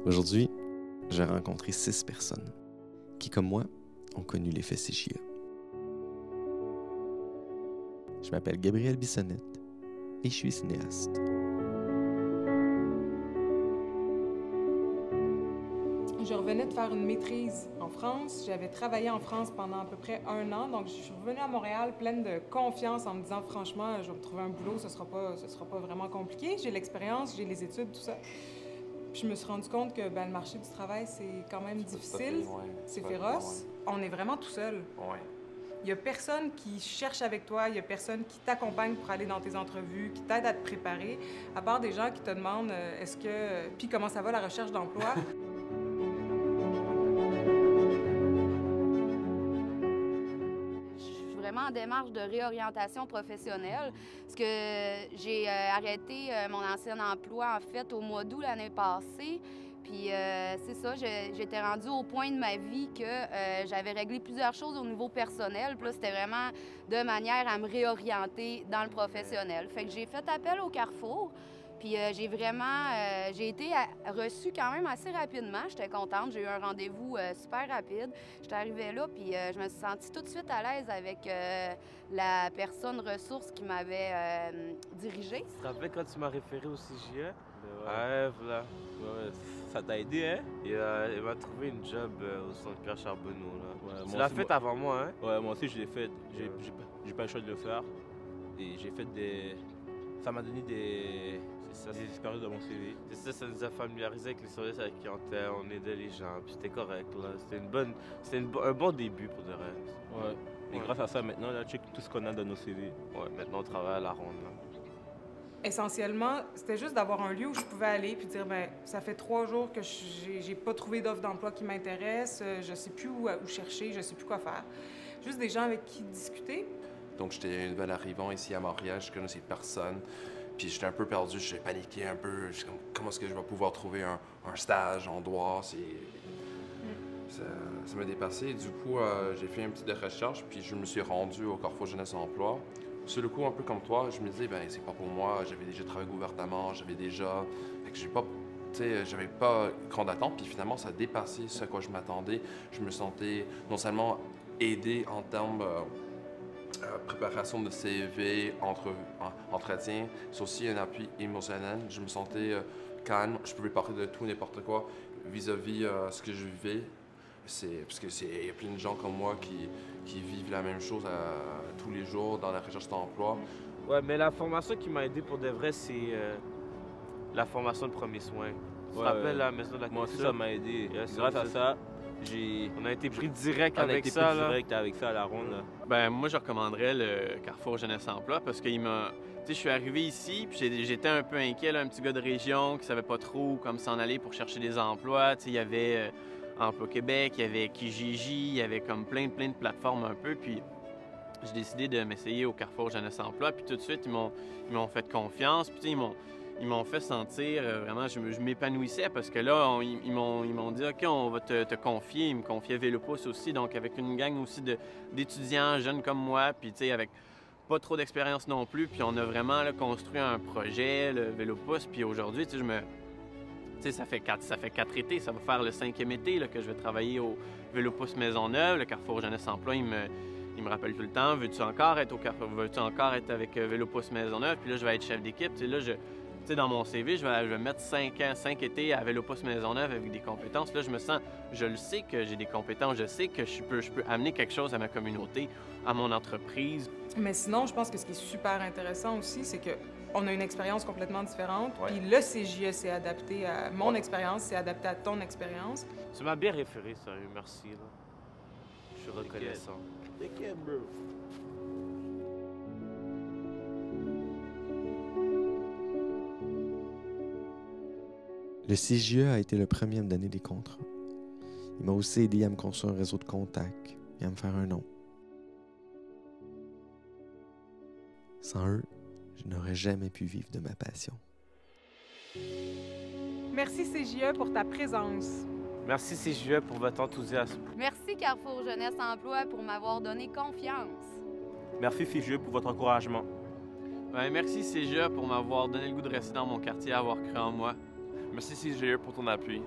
Aujourd'hui, j'ai rencontré 6 personnes qui, comme moi, ont connu l'effet CJE. Je m'appelle Gabriel Bissonnette et je suis cinéaste. Je revenais de faire une maîtrise en France. J'avais travaillé en France pendant à peu près 1 an. Donc, je suis revenue à Montréal pleine de confiance en me disant, franchement, je vais me trouver un boulot, ce sera pas vraiment compliqué. J'ai l'expérience, j'ai les études, tout ça. Puis je me suis rendu compte que le marché du travail, c'est quand même difficile. C'est féroce. On est vraiment tout seul. Ouais. Il n'y a personne qui cherche avec toi, il n'y a personne qui t'accompagne pour aller dans tes entrevues, qui t'aide à te préparer, à part des gens qui te demandent puis comment ça va la recherche d'emploi. En démarche de réorientation professionnelle, parce que j'ai arrêté mon ancien emploi, en fait, au mois d'août l'année passée. Puis c'est ça, j'étais rendue au point de ma vie que j'avais réglé plusieurs choses au niveau personnel. Puis là, c'était vraiment de manière à me réorienter dans le professionnel. Fait que j'ai fait appel au Carrefour. Puis j'ai été reçue quand même assez rapidement. J'étais contente. J'ai eu un rendez-vous super rapide. J'étais arrivée là, puis je me suis sentie tout de suite à l'aise avec la personne ressource qui m'avait dirigée. Tu te rappelles quand tu m'as référé au CJE? Ouais, voilà. Ouais, ça t'a aidé, hein? Il m'a trouvé une job au centre Pierre Charbonneau, là. Ouais, Tu l'as fait avant moi, hein? Ouais, moi aussi, je l'ai fait. J'ai pas le choix de le faire. Et j'ai fait des... Ça m'a donné des expériences dans mon CV. C'est ça nous a familiarisé avec les services à la clientèle, on aidait les gens, puis c'était correct, là. C'était un bon début pour de reste. Ouais. Et grâce à ça, maintenant, là, check tout ce qu'on a dans nos CV. Ouais, maintenant on travaille à la ronde, là. Essentiellement, c'était juste d'avoir un lieu où je pouvais aller puis dire, ça fait 3 jours que j'ai pas trouvé d'offre d'emploi qui m'intéresse, je sais plus où chercher, je sais plus quoi faire. Juste des gens avec qui discuter. Donc, j'étais un nouvel arrivant ici à Montréal, je connaissais personne. Puis j'étais un peu perdu, j'ai paniqué un peu. Je suis comme, comment est-ce que je vais pouvoir trouver un stage en droit? Ça m'a dépassé. Du coup, j'ai fait un petit de recherche, puis je me suis rendu au Carrefour Jeunesse Emploi. Sur le coup, un peu comme toi, je me disais, c'est pas pour moi. J'avais déjà travaillé gouvernement, Fait que j'avais pas grande attente, puis finalement, ça a dépassé ce à quoi je m'attendais. Je me sentais non seulement aidé en termes préparation de CV, entretien, c'est aussi un appui émotionnel. Je me sentais calme, je pouvais parler de tout, n'importe quoi vis-à-vis ce que je vivais. Parce qu'il y a plein de gens comme moi qui vivent la même chose tous les jours dans la recherche d'emploi. Ouais, mais la formation qui m'a aidé pour de vrai, c'est la formation de premiers soins. Tu te rappelles la maison de la culture? Moi aussi, ça m'a aidé. Grâce à ça, on a été pris direct avec ça, à la ronde. Là. Ben, moi, je recommanderais le Carrefour Jeunesse Emploi parce qu'il m'a... Tu sais, je suis arrivé ici, puis j'étais un peu inquiet, là, un petit gars de région qui savait pas trop comme s'en aller pour chercher des emplois. Tu sais, il y avait Emploi Québec, il y avait Kijiji, il y avait comme plein de plateformes un peu, puis j'ai décidé de m'essayer au Carrefour Jeunesse Emploi, puis tout de suite, ils m'ont fait confiance, puis tu sais, ils m'ont fait sentir vraiment, je m'épanouissais parce que là, ils m'ont dit, OK, on va te confier. Ils me confiaient Vélopousse aussi, donc avec une gang aussi d'étudiants jeunes comme moi, puis tu sais, avec pas trop d'expérience non plus. Puis on a vraiment là, construit un projet, le Vélopousse. Puis aujourd'hui, tu sais, ça fait 4 étés, ça va faire le 5e été là, que je vais travailler au Vélopousse Maisonneuve, le Carrefour Jeunesse Emploi. Il me rappelle tout le temps, veux-tu encore être au Carrefour, veux-tu encore être avec Vélopousse Maisonneuve? Puis là, je vais être chef d'équipe. Tu sais, dans mon CV, je vais mettre 5 étés à Vélopousse Maisonneuve avec des compétences. Là, je le sais que j'ai des compétences, je sais que je peux amener quelque chose à ma communauté, à mon entreprise. Mais sinon, je pense que ce qui est super intéressant aussi, c'est qu'on a une expérience complètement différente. Ouais. Puis le CJE s'est adapté à mon expérience, c'est adapté à ton expérience. Tu m'as bien référé, sérieux, merci. Là. Je suis reconnaissant. T'inquiète, bro. Le CJE a été le premier à me donner des contrats. Il m'a aussi aidé à me construire un réseau de contacts et à me faire un nom. Sans eux, je n'aurais jamais pu vivre de ma passion. Merci CJE pour ta présence. Merci CJE pour votre enthousiasme. Merci Carrefour Jeunesse Emploi pour m'avoir donné confiance. Merci CJE pour votre encouragement. Ben, merci CJE pour m'avoir donné le goût de rester dans mon quartier et avoir cru en moi. Merci CJE pour ton appui.